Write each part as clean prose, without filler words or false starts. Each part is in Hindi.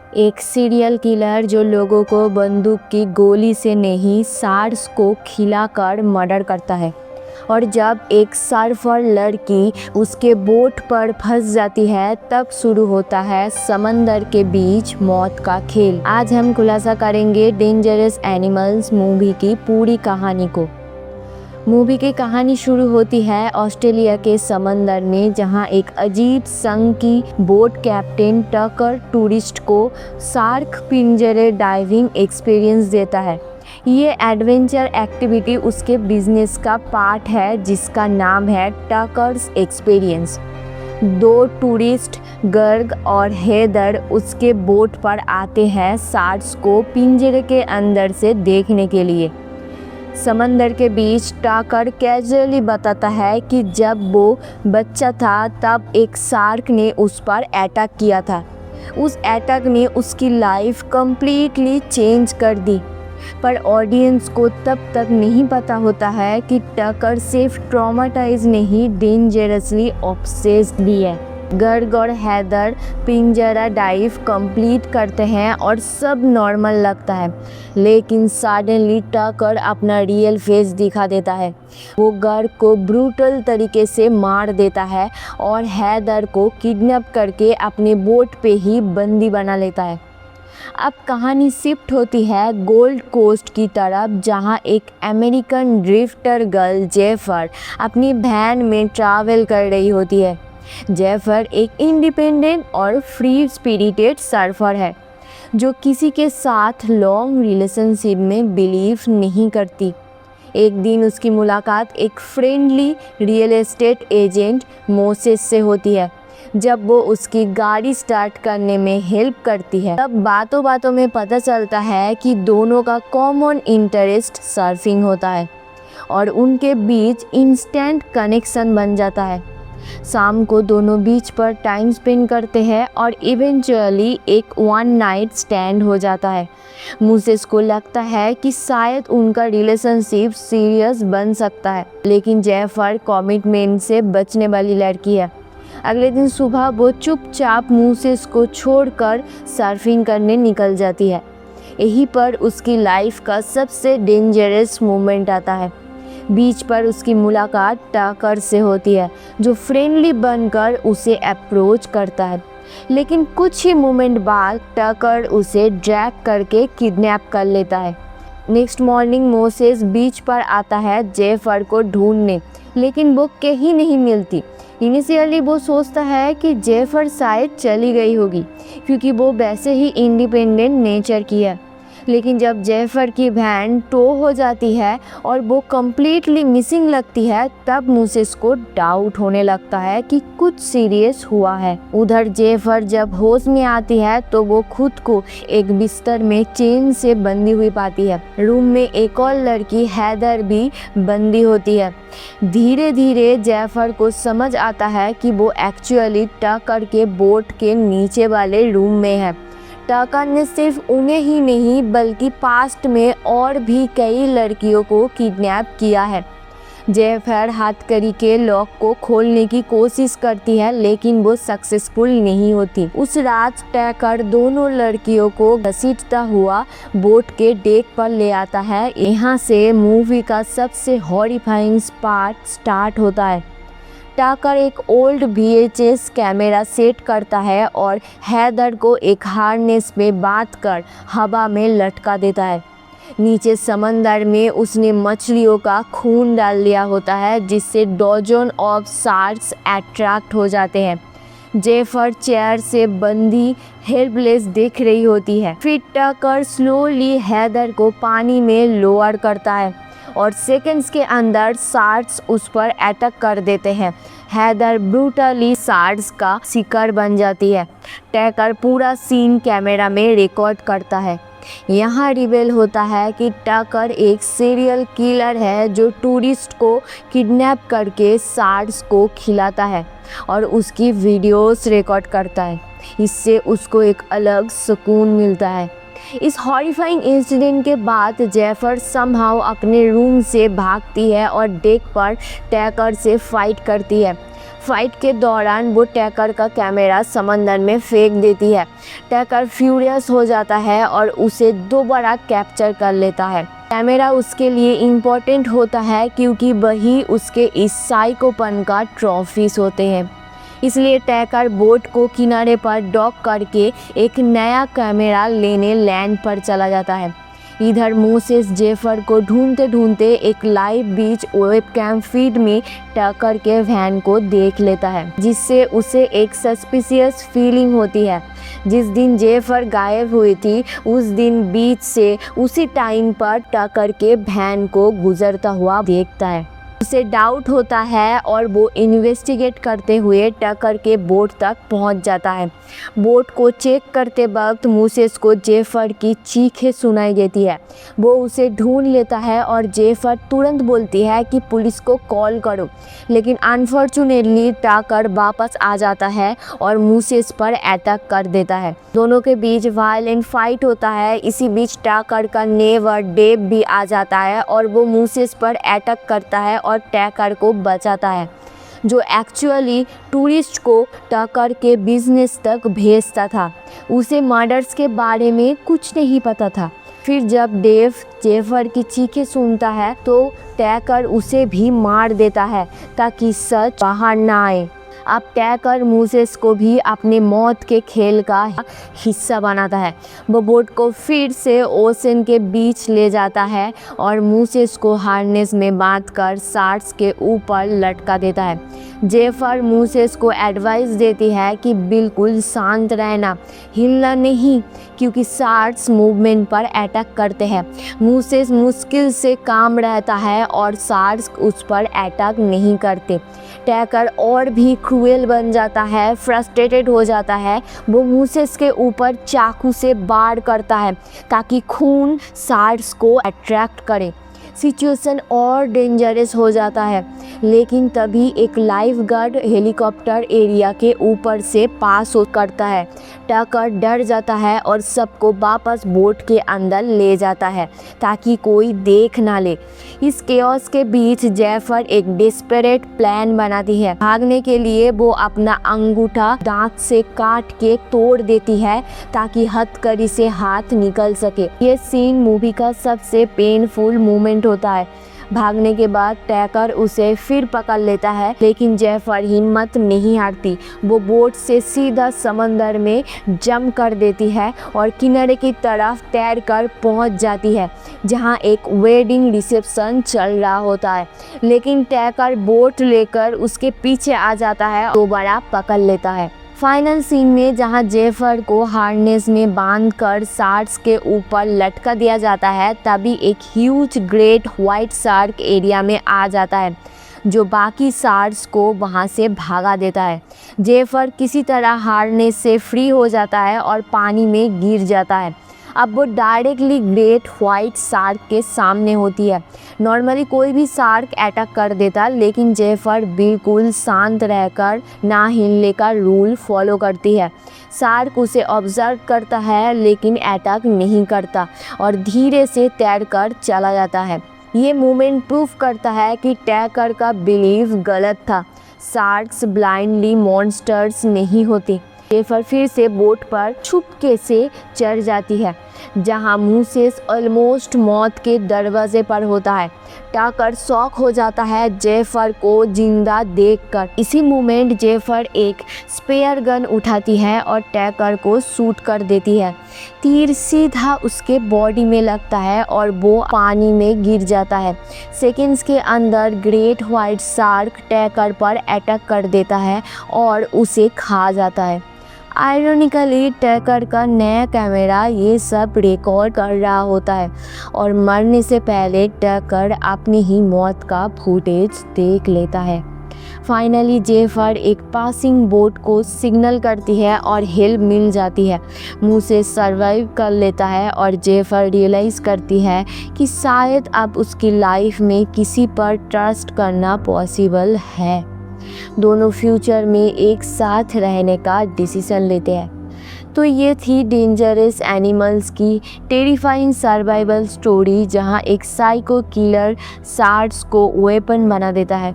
एक सीरियल किलर जो लोगों को बंदूक की गोली से नहीं शार्क्स को खिलाकर मर्डर करता है। और जब एक सर्फर लड़की उसके बोट पर फंस जाती है तब शुरू होता है समंदर के बीच मौत का खेल। आज हम खुलासा करेंगे डेंजरस एनिमल्स मूवी की पूरी कहानी को। मूवी की कहानी शुरू होती है ऑस्ट्रेलिया के समंदर में, जहां एक अजीब संघ की बोट कैप्टन टकर टूरिस्ट को शार्क पिंजरे डाइविंग एक्सपीरियंस देता है। ये एडवेंचर एक्टिविटी उसके बिजनेस का पार्ट है जिसका नाम है टकर्स एक्सपीरियंस। दो टूरिस्ट गर्ग और हेदर उसके बोट पर आते हैं शार्क्स को पिंजरे के अंदर से देखने के लिए। समंदर के बीच टाकर कैजुअली बताता है कि जब वो बच्चा था तब एक शार्क ने उस पर अटैक किया था। उस अटैक ने उसकी लाइफ कंप्लीटली चेंज कर दी। पर ऑडियंस को तब तक नहीं पता होता है कि टकर सिर्फ ट्रॉमाटाइज नहीं, डेंजरसली ऑब्सेस्ड भी है। गर्ग और हैदर पिंजरा डाइव कंप्लीट करते हैं और सब नॉर्मल लगता है, लेकिन सडनली टकर अपना रियल फेस दिखा देता है। वो गर्ग को ब्रूटल तरीके से मार देता है और हैदर को किडनैप करके अपने बोट पे ही बंदी बना लेता है। अब कहानी शिफ्ट होती है गोल्ड कोस्ट की तरफ, जहां एक अमेरिकन ड्रिफ्टर गर्ल जेफर अपनी वैन में ट्रैवल कर रही होती है। जेफर एक इंडिपेंडेंट और फ्री स्पिरिटेड सर्फर है जो किसी के साथ लॉन्ग रिलेशनशिप में बिलीव नहीं करती। एक दिन उसकी मुलाकात एक friendly real estate agent Moses से होती है। जब वो उसकी गाड़ी स्टार्ट करने में हेल्प करती है तब बातों बातों में पता चलता है कि दोनों का कॉमन इंटरेस्ट सर्फिंग होता है और उनके बीच इंस्टेंट कनेक्शन बन जाता है। शाम को दोनों बीच पर टाइम स्पेंड करते हैं और इवेंचुअली एक वन नाइट स्टैंड हो जाता है। मोसेस को लगता है कि शायद उनका रिलेशनशिप सीरियस बन सकता है, लेकिन जेफर कमिटमेंट से बचने वाली लड़की है। अगले दिन सुबह वो चुपचाप मोसेस को छोड़कर सर्फिंग करने निकल जाती है। यहीं पर उसकी लाइफ का सबसे डेंजरस मोमेंट आता है। बीच पर उसकी मुलाकात टकर से होती है जो फ्रेंडली बनकर उसे अप्रोच करता है, लेकिन कुछ ही मोमेंट बाद टकर उसे ड्रैग करके किडनैप कर लेता है। नेक्स्ट मॉर्निंग मोसेस बीच पर आता है जेफर को ढूंढने, लेकिन वो कहीं नहीं मिलती। इनिशियली वो सोचता है कि जेफर शायद चली गई होगी क्योंकि वो वैसे ही इंडिपेंडेंट नेचर की है, लेकिन जब जेफर की वैन टो हो जाती है और वो कम्प्लीटली मिसिंग लगती है तब मोसेस को डाउट होने लगता है कि कुछ सीरियस हुआ है। उधर जेफर जब होश में आती है तो वो खुद को एक बिस्तर में चेन से बंधी हुई पाती है। रूम में एक और लड़की हैदर भी बंदी होती है। धीरे धीरे जेफर को समझ आता है कि वो एक्चुअली टकर के बोट के नीचे वाले रूम में है। टकर ने सिर्फ उन्हें ही नहीं बल्कि पास्ट में और भी कई लड़कियों को किडनैप किया है। जेफर हथकड़ी के लॉक को खोलने की कोशिश करती है, लेकिन वो सक्सेसफुल नहीं होती। उस रात टकर दोनों लड़कियों को घसीटता हुआ बोट के डेक पर ले आता है। यहाँ से मूवी का सबसे हॉरिफाइंग पार्ट स्टार्ट होता है। टकर एक ओल्ड VHS कैमरा सेट करता है और हैदर को एक हार्नेस में बांध कर हवा में लटका देता है। नीचे समंदर में उसने मछलियों का खून डाल दिया होता है, जिससे डॉजन ऑफ शार्क्स अट्रैक्ट हो जाते हैं। जेफर चेयर से बंधी हेल्पलेस देख रही होती है। फिर टकर स्लोली हैदर को पानी में लोअर करता है और सेकंड्स के अंदर शार्क्स उस पर अटैक कर देते हैं। हैदर ब्रूटली शार्क्स का शिकार बन जाती है। टकर पूरा सीन कैमरा में रिकॉर्ड करता है। यहाँ रिवील होता है कि टकर एक सीरियल किलर है जो टूरिस्ट को किडनैप करके शार्क्स को खिलाता है और उसकी वीडियोस रिकॉर्ड करता है। इससे उसको एक अलग सुकून मिलता है। इस हॉरिफाइंग इंसिडेंट के बाद जेफर समहाउ अपने रूम से भागती है और डेक पर टकर से फाइट करती है। फाइट के दौरान वो टैकर का कैमरा समंदर में फेंक देती है। टैकर फ्यूरियस हो जाता है और उसे दोबारा कैप्चर कर लेता है। कैमरा उसके लिए इम्पोर्टेंट होता है क्योंकि वही उसके इस साइकोपन का ट्रॉफीज होते हैं। इसलिए टैकर बोट को किनारे पर डॉक करके एक नया कैमरा लेने लैंड पर चला जाता है। इधर मोसेस जेफर को ढूंढते ढूंढते एक लाइव बीच वेबकैम फीड में टैकर के वैन को देख लेता है, जिससे उसे एक सस्पिशियस फीलिंग होती है। जिस दिन जेफर गायब हुई थी उस दिन बीच से उसी टाइम पर टैकर के वैन को गुजरता हुआ देखता है। उसे डाउट होता है और वो इन्वेस्टिगेट करते हुए टैकर के बोट तक पहुंच जाता है। बोट को चेक करते वक्त मोसेस को जेफर की चीखें सुनाई देती है। वो उसे ढूंढ लेता है और जेफर तुरंत बोलती है कि पुलिस को कॉल करो, लेकिन अनफॉर्चुनेटली टैकर वापस आ जाता है और मोसेस पर अटैक कर देता है। दोनों के बीच वायलेंट फाइट होता है। इसी बीच टैकर का नेबर डेव भी आ जाता है और वो मोसेस पर अटैक करता है और टैकर को बचाता है, जो एक्चुअली टूरिस्ट को टैकर के बिजनेस तक भेजता था। उसे मर्डर्स के बारे में कुछ नहीं पता था। फिर जब डेव जेफर की चीखें सुनता है तो टैकर उसे भी मार देता है ताकि सच बाहर ना आए। अब टैकर मोसेस को भी अपने मौत के खेल का हिस्सा बनाता है। वो बोट को फिर से ओशन के बीच ले जाता है और मोसेस को हार्नेस में बांधकर शार्क्स के ऊपर लटका देता है। जेफर मोसेस को एडवाइस देती है कि बिल्कुल शांत रहना, हिलना नहीं, क्योंकि शार्क्स मूवमेंट पर अटैक करते हैं। मोसेस मुश्किल से काम रहता है और शार्क्स उस पर अटैक नहीं करते। टैकर और भी क्रूएल बन जाता है, फ्रस्ट्रेटेड हो जाता है। वो मोसेस के ऊपर चाकू से वार करता है ताकि खून शार्क्स को अट्रैक्ट करे। सिचुएशन और डेंजरस हो जाता है, लेकिन तभी एक लाइफ गार्ड हेलीकॉप्टर एरिया के ऊपर से पास करता है। टैकर डर जाता है और सबको वापस बोट के अंदर ले जाता है ताकि कोई देख ना ले। इस केओस के बीच जेफर एक डेस्परेट प्लान बनाती है। भागने के लिए वो अपना अंगूठा दांत से काट के तोड़ देती है ताकि हथकड़ी से हाथ निकल सके। ये सीन मूवी का सबसे पेनफुल मोमेंट होता है। भागने के बाद टैकर उसे फिर पकड़ लेता है, लेकिन जेफर हिम्मत नहीं हारती। वो बोट से सीधा समंदर में जंप कर देती है और किनारे की तरफ तैरकर पहुंच जाती है, जहां एक वेडिंग रिसेप्शन चल रहा होता है। लेकिन टैकर बोट लेकर उसके पीछे आ जाता है, दोबारा पकड़ लेता है। फाइनल सीन में जहां जेफर को हार्नेस में बांधकर शार्क्स के ऊपर लटका दिया जाता है, तभी एक huge great white shark area में आ जाता है, जो बाकी शार्क्स को वहां से भागा देता है। जेफर किसी तरह हार्नेस से फ्री हो जाता है और पानी में गिर जाता है। अब वो डायरेक्टली ग्रेट व्हाइट शार्क के सामने होती है। नॉर्मली कोई भी शार्क अटैक कर देता, लेकिन जेफर बिल्कुल शांत रहकर ना हिलने का रूल फॉलो करती है। शार्क उसे ऑब्जर्व करता है लेकिन अटैक नहीं करता और धीरे से तैरकर चला जाता है। ये मोमेंट प्रूफ करता है कि टैकर का बिलीव गलत था। शार्क्स ब्लाइंडली मॉन्स्टर्स नहीं होते। जेफर फिर से बोट पर छुपके से चढ़ जाती है, जहां मोसेस ऑलमोस्ट मौत के दरवाजे पर होता है। टैकर शॉक हो जाता है जेफर को जिंदा देखकर। इसी मोमेंट जेफर एक स्पेयर गन उठाती है और टैकर को शूट कर देती है। तीर सीधा उसके बॉडी में लगता है और वो पानी में गिर जाता है। सेकेंड्स के अंदर ग्रेट व्हाइट शार्क टैकर पर अटैक कर देता है और उसे खा जाता है। आयरॉनिकली टैकर का नया कैमरा ये सब रिकॉर्ड कर रहा होता है और मरने से पहले टैकर अपनी ही मौत का फुटेज देख लेता है। फाइनली जेफर एक पासिंग बोट को सिग्नल करती है और हेल्प मिल जाती है। मुंह से सर्वाइव कर लेता है और जेफर रियलाइज़ करती है कि शायद अब उसकी लाइफ में किसी पर ट्रस्ट करना पॉसिबल है। दोनों फ्यूचर में एक साथ रहने का डिसीजन लेते हैं। तो ये थी डेंजरस एनिमल्स की टेरिफाइंग सर्वाइवल स्टोरी, जहां एक साइको किलर शार्क्स को वेपन बना देता है।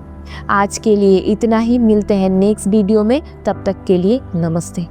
आज के लिए इतना ही, मिलते हैं नेक्स्ट वीडियो में, तब तक के लिए नमस्ते।